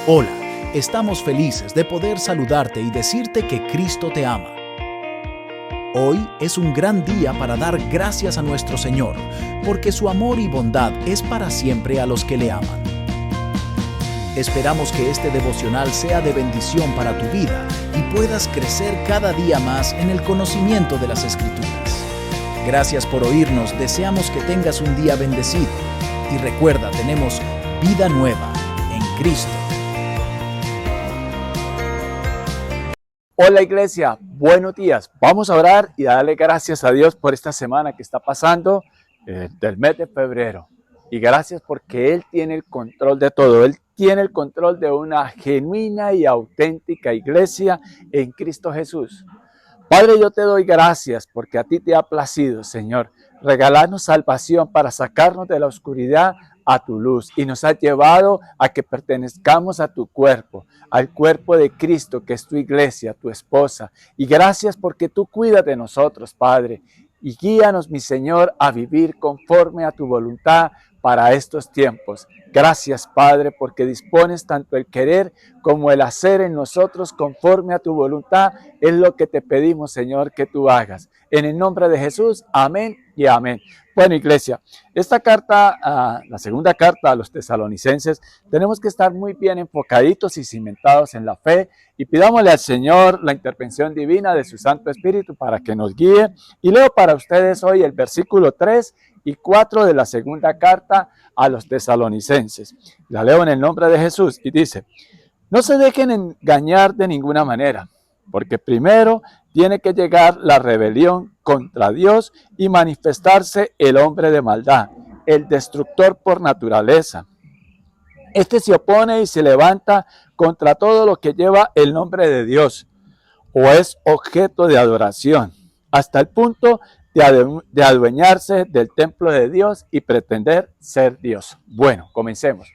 Hola, estamos felices de poder saludarte y decirte que Cristo te ama. Hoy es un gran día para dar gracias a nuestro Señor, porque su amor y bondad es para siempre a los que le aman. Esperamos que este devocional sea de bendición para tu vida y puedas crecer cada día más en el conocimiento de las Escrituras. Gracias por oírnos, deseamos que tengas un día bendecido. Y recuerda, tenemos vida nueva en Cristo. Hola iglesia, buenos días. Vamos a orar y darle gracias a Dios por esta semana que está pasando del mes de febrero. Y gracias porque Él tiene el control de todo. Él tiene el control de una genuina y auténtica iglesia en Cristo Jesús. Padre, yo te doy gracias porque a ti te ha placido, Señor, regalarnos salvación para sacarnos de la oscuridad a tu luz, y nos has llevado a que pertenezcamos a tu cuerpo, al cuerpo de Cristo, que es tu iglesia, tu esposa. Y gracias porque tú cuidas de nosotros, Padre, y guíanos, mi Señor, a vivir conforme a tu voluntad para estos tiempos. Gracias, Padre, porque dispones tanto el querer como el hacer en nosotros conforme a tu voluntad. Es lo que te pedimos, Señor, que tú hagas. En el nombre de Jesús, amén y amén. Bueno, iglesia, esta carta, la segunda carta a los tesalonicenses, tenemos que estar muy bien enfocaditos y cimentados en la fe, y pidámosle al Señor la intervención divina de su Santo Espíritu para que nos guíe. Y leo para ustedes hoy el versículo 3 y 4 de la segunda carta a los tesalonicenses. La leo en el nombre de Jesús y dice: no se dejen engañar de ninguna manera, porque primero tiene que llegar la rebelión contra Dios y manifestarse el hombre de maldad, el destructor por naturaleza. Este se opone y se levanta contra todo lo que lleva el nombre de Dios o es objeto de adoración, hasta el punto de adueñarse del templo de Dios y pretender ser Dios. Bueno, comencemos.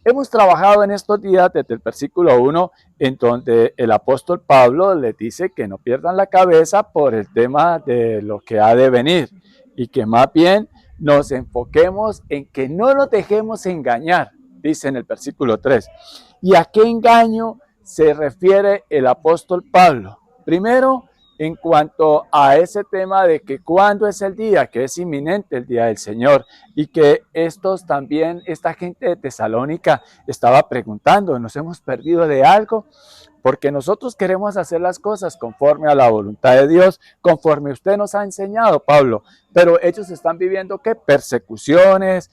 Hemos trabajado en estos días desde el versículo 1, en donde el apóstol Pablo les dice que no pierdan la cabeza por el tema de lo que ha de venir, y que más bien nos enfoquemos en que no nos dejemos engañar, dice en el versículo 3. ¿Y a qué engaño se refiere el apóstol Pablo? Primero, en cuanto a ese tema de que cuándo es el día, que es inminente el día del Señor, y que esta gente de Tesalónica estaba preguntando, ¿nos hemos perdido de algo? Porque nosotros queremos hacer las cosas conforme a la voluntad de Dios, conforme usted nos ha enseñado, Pablo. Pero ellos están viviendo, ¿qué? Persecuciones,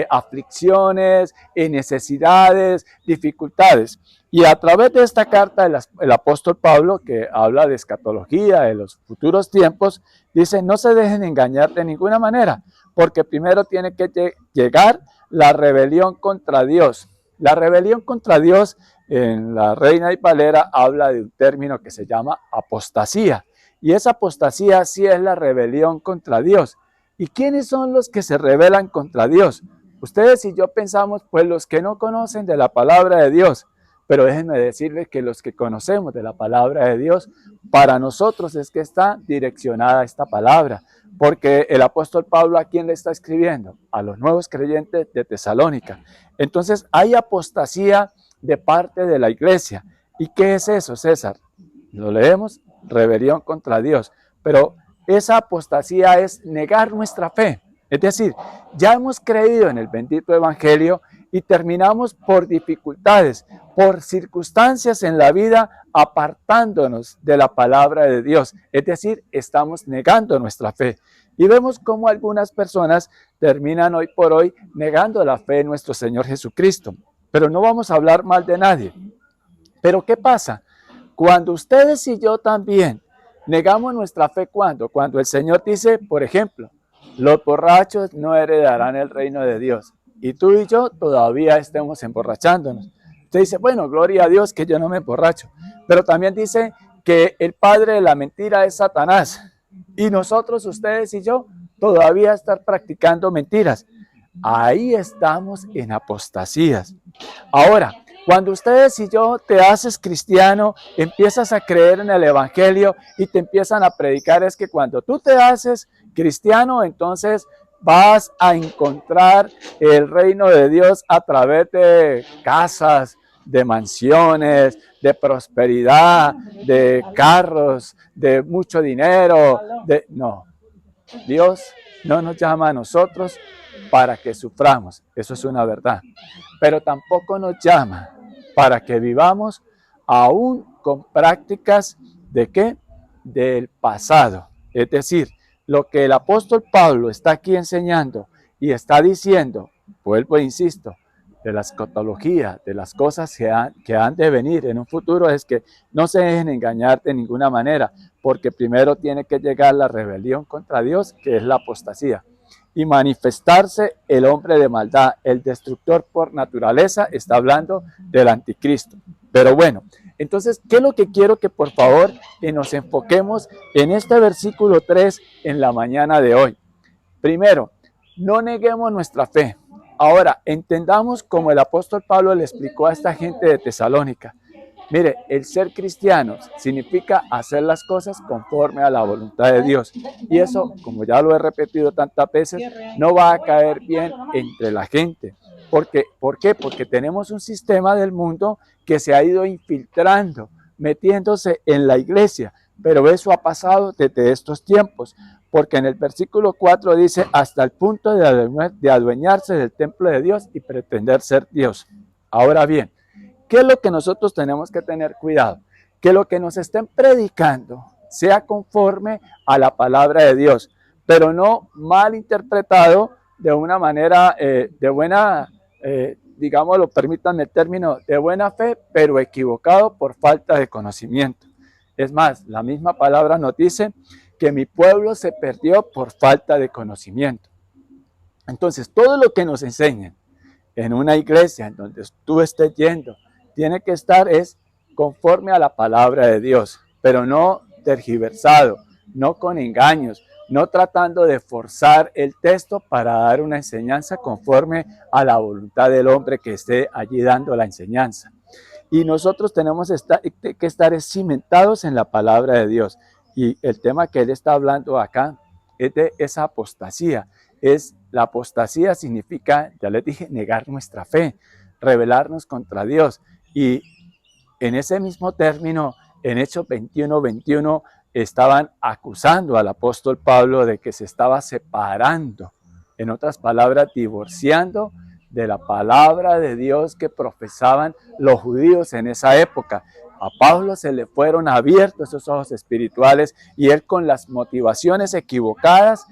aflicciones, necesidades, dificultades. Y a través de esta carta, el apóstol Pablo, que habla de escatología, de los futuros tiempos, dice: no se dejen engañar de ninguna manera, porque primero tiene que llegar la rebelión contra Dios. La rebelión contra Dios, en la Reina Valera, habla de un término que se llama apostasía. Y esa apostasía sí es la rebelión contra Dios. ¿Y quiénes son los que se rebelan contra Dios? Ustedes y yo pensamos, pues, los que no conocen de la palabra de Dios. Pero déjenme decirles que los que conocemos de la palabra de Dios, para nosotros es que está direccionada esta palabra. Porque el apóstol Pablo, ¿a quién le está escribiendo? A los nuevos creyentes de Tesalónica. Entonces hay apostasía de parte de la iglesia. ¿Y qué es eso, César? Lo leemos: rebelión contra Dios. Pero esa apostasía es negar nuestra fe. Es decir, ya hemos creído en el bendito evangelio y terminamos por dificultades, por circunstancias en la vida, apartándonos de la palabra de Dios. Es decir, estamos negando nuestra fe. Y vemos cómo algunas personas terminan hoy por hoy negando la fe en nuestro Señor Jesucristo. Pero no vamos a hablar mal de nadie. Pero ¿qué pasa? Cuando ustedes y yo también negamos nuestra fe, ¿cuándo? Cuando el Señor dice, por ejemplo, los borrachos no heredarán el reino de Dios. Y tú y yo todavía estemos emborrachándonos. Usted dice, bueno, gloria a Dios que yo no me emborracho. Pero también dice que el padre de la mentira es Satanás. Y nosotros, ustedes y yo, todavía estar practicando mentiras. Ahí estamos en apostasías. Ahora, cuando ustedes y yo te haces cristiano, empiezas a creer en el evangelio y te empiezan a predicar, es que cuando tú te haces cristiano, entonces vas a encontrar el reino de Dios a través de casas de mansiones, de prosperidad, de carros, de mucho dinero. No, Dios no nos llama a nosotros para que suframos, eso es una verdad, pero tampoco nos llama para que vivamos aún con prácticas de ¿qué? Del pasado. Es decir, lo que el apóstol Pablo está aquí enseñando y está diciendo, vuelvo e insisto, de la escatología, de las cosas que han de venir en un futuro, es que no se dejen engañar de ninguna manera, porque primero tiene que llegar la rebelión contra Dios, que es la apostasía, y manifestarse el hombre de maldad, el destructor por naturaleza. Está hablando del anticristo. Pero bueno, entonces, ¿qué es lo que quiero que por favor nos enfoquemos en este versículo 3 en la mañana de hoy? Primero, no neguemos nuestra fe. Ahora, entendamos como el apóstol Pablo le explicó a esta gente de Tesalónica. Mire, el ser cristiano significa hacer las cosas conforme a la voluntad de Dios. Y eso, como ya lo he repetido tantas veces, no va a caer bien entre la gente. ¿Por qué? Porque tenemos un sistema del mundo que se ha ido infiltrando, metiéndose en la iglesia. Pero eso ha pasado desde estos tiempos, porque en el versículo 4 dice, hasta el punto de adueñarse del templo de Dios y pretender ser Dios. Ahora bien, ¿qué es lo que nosotros tenemos que tener cuidado? Que lo que nos estén predicando sea conforme a la palabra de Dios, pero no mal interpretado de una manera de buena, digámoslo, permítanme el término, de buena fe, pero equivocado por falta de conocimiento. Es más, la misma palabra nos dice que mi pueblo se perdió por falta de conocimiento. Entonces, todo lo que nos enseñen en una iglesia en donde tú estés yendo, tiene que estar es conforme a la palabra de Dios, pero no tergiversado, no con engaños, no tratando de forzar el texto para dar una enseñanza conforme a la voluntad del hombre que esté allí dando la enseñanza. Y nosotros tenemos que estar cimentados en la palabra de Dios. Y el tema que él está hablando acá es de esa apostasía. La apostasía significa, ya les dije, negar nuestra fe, rebelarnos contra Dios. Y en ese mismo término, en Hechos 21:21, estaban acusando al apóstol Pablo de que se estaba separando, en otras palabras, divorciando de la palabra de Dios que profesaban los judíos en esa época. A Pablo se le fueron abiertos esos ojos espirituales y él, con las motivaciones equivocadas,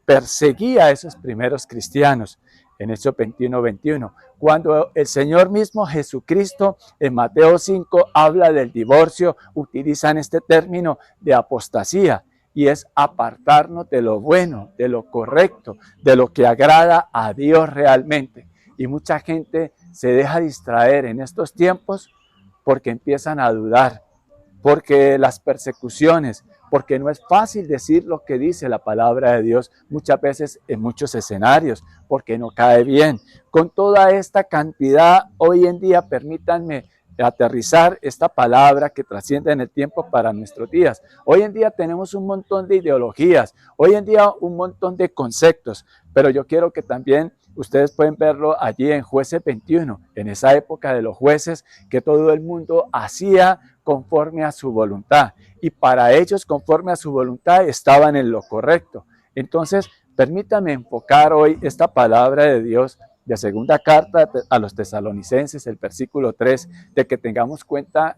perseguía a esos primeros cristianos. En Hechos 21:21, cuando el Señor mismo Jesucristo en Mateo 5 habla del divorcio, utilizan este término de apostasía, y es apartarnos de lo bueno, de lo correcto, de lo que agrada a Dios realmente. Y mucha gente se deja distraer en estos tiempos porque empiezan a dudar, porque las persecuciones, porque no es fácil decir lo que dice la palabra de Dios muchas veces en muchos escenarios, porque no cae bien. Con toda esta cantidad, hoy en día, permítanme aterrizar esta palabra que trasciende en el tiempo para nuestros días. Hoy en día tenemos un montón de ideologías, hoy en día un montón de conceptos, pero yo quiero que también ustedes pueden verlo allí en Jueces 21, en esa época de los jueces, que todo el mundo hacía conforme a su voluntad, y para ellos, conforme a su voluntad, estaban en lo correcto. Entonces, permítanme enfocar hoy esta palabra de Dios de segunda carta a los tesalonicenses, el versículo 3, de que tengamos cuenta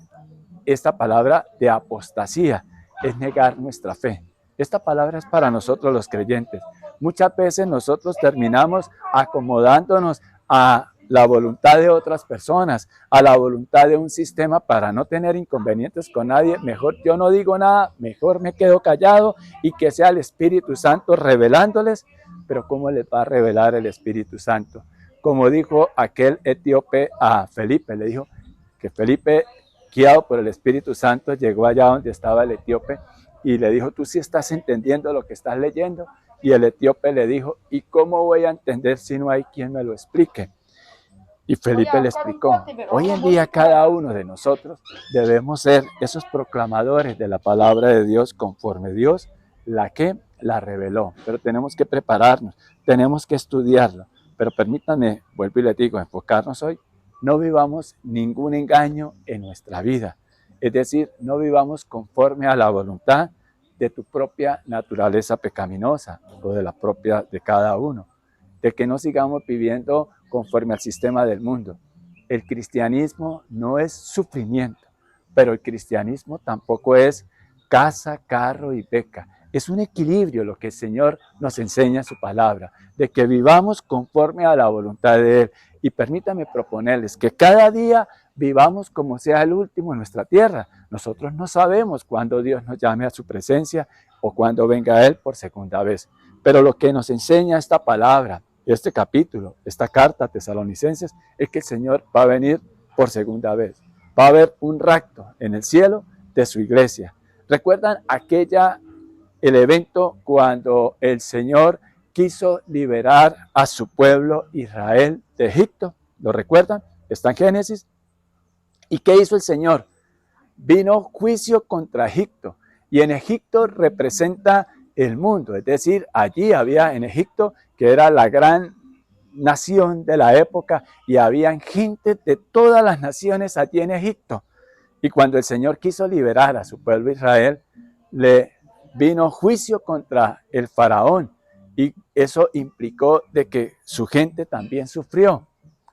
esta palabra de apostasía, es negar nuestra fe. Esta palabra es para nosotros los creyentes. Muchas veces nosotros terminamos acomodándonos a la voluntad de otras personas, a la voluntad de un sistema para no tener inconvenientes con nadie. Mejor yo no digo nada, mejor me quedo callado y que sea el Espíritu Santo revelándoles. Pero ¿cómo les va a revelar el Espíritu Santo? Como dijo aquel etíope a Felipe, le dijo que Felipe, guiado por el Espíritu Santo, llegó allá donde estaba el etíope y le dijo, ¿tú sí estás entendiendo lo que estás leyendo? Y el etíope le dijo, ¿y cómo voy a entender si no hay quien me lo explique? Y Felipe le explicó, hoy en día cada uno de nosotros debemos ser esos proclamadores de la palabra de Dios conforme Dios la reveló. Pero tenemos que prepararnos, tenemos que estudiarlo. Pero permítanme, vuelvo y les digo, enfocarnos hoy, no vivamos ningún engaño en nuestra vida. Es decir, no vivamos conforme a la voluntad de tu propia naturaleza pecaminosa o de la propia de cada uno. De que no sigamos viviendo conforme al sistema del mundo. El cristianismo no es sufrimiento, pero el cristianismo tampoco es casa, carro y beca. Es un equilibrio lo que el Señor nos enseña en su palabra, de que vivamos conforme a la voluntad de Él. Y permítame proponerles que cada día vivamos como sea el último en nuestra tierra. Nosotros no sabemos cuándo Dios nos llame a su presencia o cuándo venga Él por segunda vez. Pero lo que nos enseña esta palabra, este capítulo, esta carta a Tesalonicenses, es que el Señor va a venir por segunda vez. Va a haber un rapto en el cielo de su iglesia. ¿Recuerdan el evento cuando el Señor quiso liberar a su pueblo Israel de Egipto? ¿Lo recuerdan? Está en Génesis. ¿Y qué hizo el Señor? Vino juicio contra Egipto. Y en Egipto representa el mundo. Es decir, allí había en Egipto, que era la gran nación de la época, y habían gente de todas las naciones allí en Egipto. Y cuando el Señor quiso liberar a su pueblo Israel, le vino juicio contra el faraón, y eso implicó de que su gente también sufrió.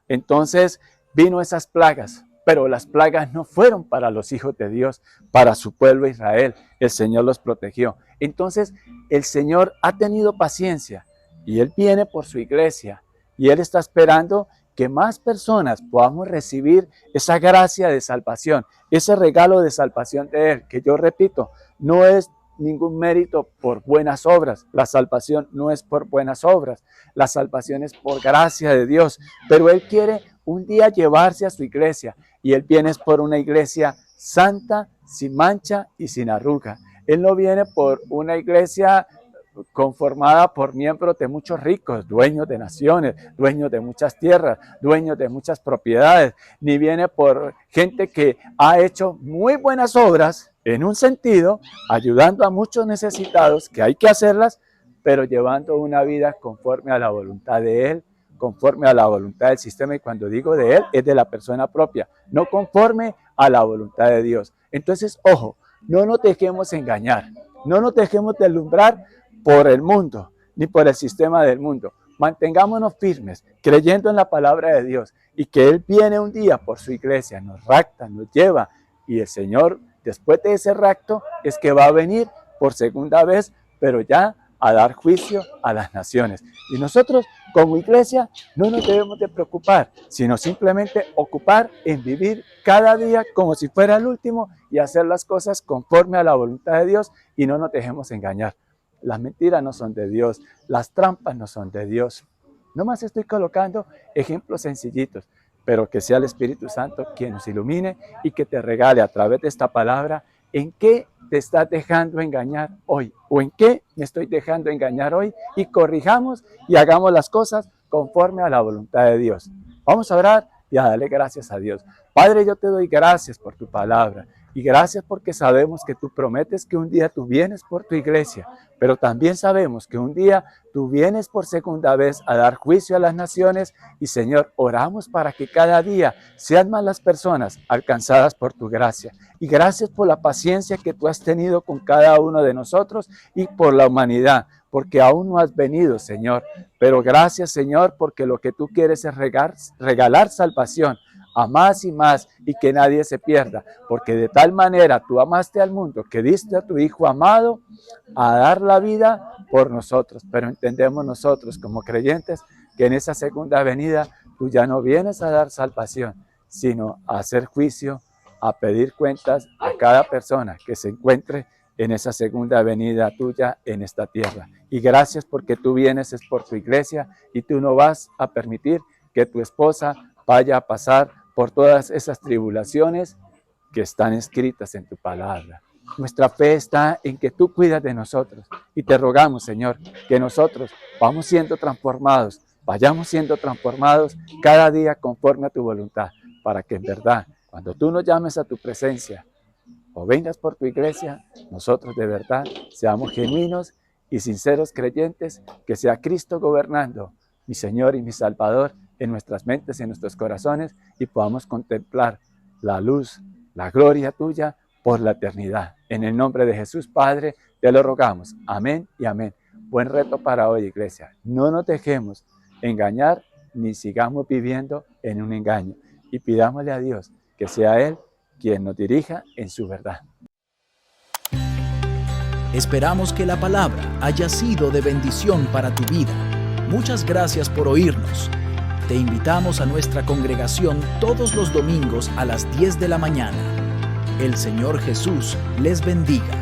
Entonces vino esas plagas, pero las plagas no fueron para los hijos de Dios, para su pueblo Israel. El Señor los protegió. Entonces el Señor ha tenido paciencia y Él viene por su iglesia y Él está esperando que más personas podamos recibir esa gracia de salvación, ese regalo de salvación de Él, que yo repito, no es ningún mérito por buenas obras. La salvación no es por buenas obras, la salvación es por gracia de Dios, pero Él quiere un día llevarse a su iglesia y Él viene por una iglesia santa, sin mancha y sin arruga. Él no viene por una iglesia conformada por miembros de muchos ricos, dueños de naciones, dueños de muchas tierras, dueños de muchas propiedades, ni viene por gente que ha hecho muy buenas obras, en un sentido, ayudando a muchos necesitados, que hay que hacerlas, pero llevando una vida conforme a la voluntad de Él, conforme a la voluntad del sistema, y cuando digo de Él, es de la persona propia, no conforme a la voluntad de Dios. Entonces, ojo, no nos dejemos engañar, no nos dejemos deslumbrar por el mundo, ni por el sistema del mundo. Mantengámonos firmes, creyendo en la palabra de Dios, y que Él viene un día por su iglesia, nos rapta, nos lleva, y el Señor, después de ese rapto, es que va a venir por segunda vez, pero ya a dar juicio a las naciones. Y nosotros, como iglesia, no nos debemos de preocupar, sino simplemente ocupar en vivir cada día como si fuera el último y hacer las cosas conforme a la voluntad de Dios y no nos dejemos engañar. Las mentiras no son de Dios, las trampas no son de Dios. Nomás estoy colocando ejemplos sencillitos, pero que sea el Espíritu Santo quien nos ilumine y que te regale a través de esta palabra en qué te estás dejando engañar hoy o en qué me estoy dejando engañar hoy, y corrijamos y hagamos las cosas conforme a la voluntad de Dios. Vamos a orar y a darle gracias a Dios. Padre, yo te doy gracias por tu palabra. Y gracias porque sabemos que tú prometes que un día tú vienes por tu iglesia, pero también sabemos que un día tú vienes por segunda vez a dar juicio a las naciones. Y Señor, oramos para que cada día sean más las personas alcanzadas por tu gracia. Y gracias por la paciencia que tú has tenido con cada uno de nosotros y por la humanidad, porque aún no has venido, Señor. Pero gracias, Señor, porque lo que tú quieres es regalar salvación a más y más, y que nadie se pierda, porque de tal manera tú amaste al mundo que diste a tu Hijo amado a dar la vida por nosotros. Pero entendemos nosotros como creyentes que en esa segunda venida tú ya no vienes a dar salvación, sino a hacer juicio, a pedir cuentas a cada persona que se encuentre en esa segunda venida tuya en esta tierra. Y gracias porque tú vienes es por tu iglesia, y tú no vas a permitir que tu esposa vaya a pasar por todas esas tribulaciones que están escritas en tu palabra. Nuestra fe está en que tú cuidas de nosotros, y te rogamos, Señor, que nosotros vayamos siendo transformados cada día conforme a tu voluntad, para que en verdad, cuando tú nos llames a tu presencia o vengas por tu iglesia, nosotros de verdad seamos genuinos y sinceros creyentes, que sea Cristo gobernando, mi Señor y mi Salvador, en nuestras mentes, en nuestros corazones y podamos contemplar la luz, la gloria tuya por la eternidad. En el nombre de Jesús, Padre, te lo rogamos. Amén y amén. Buen reto para hoy, iglesia. No nos dejemos engañar ni sigamos viviendo en un engaño. Y pidámosle a Dios que sea Él quien nos dirija en su verdad. Esperamos que la palabra haya sido de bendición para tu vida. Muchas gracias por oírnos. Te invitamos a nuestra congregación todos los domingos a las 10 de la mañana. El Señor Jesús les bendiga.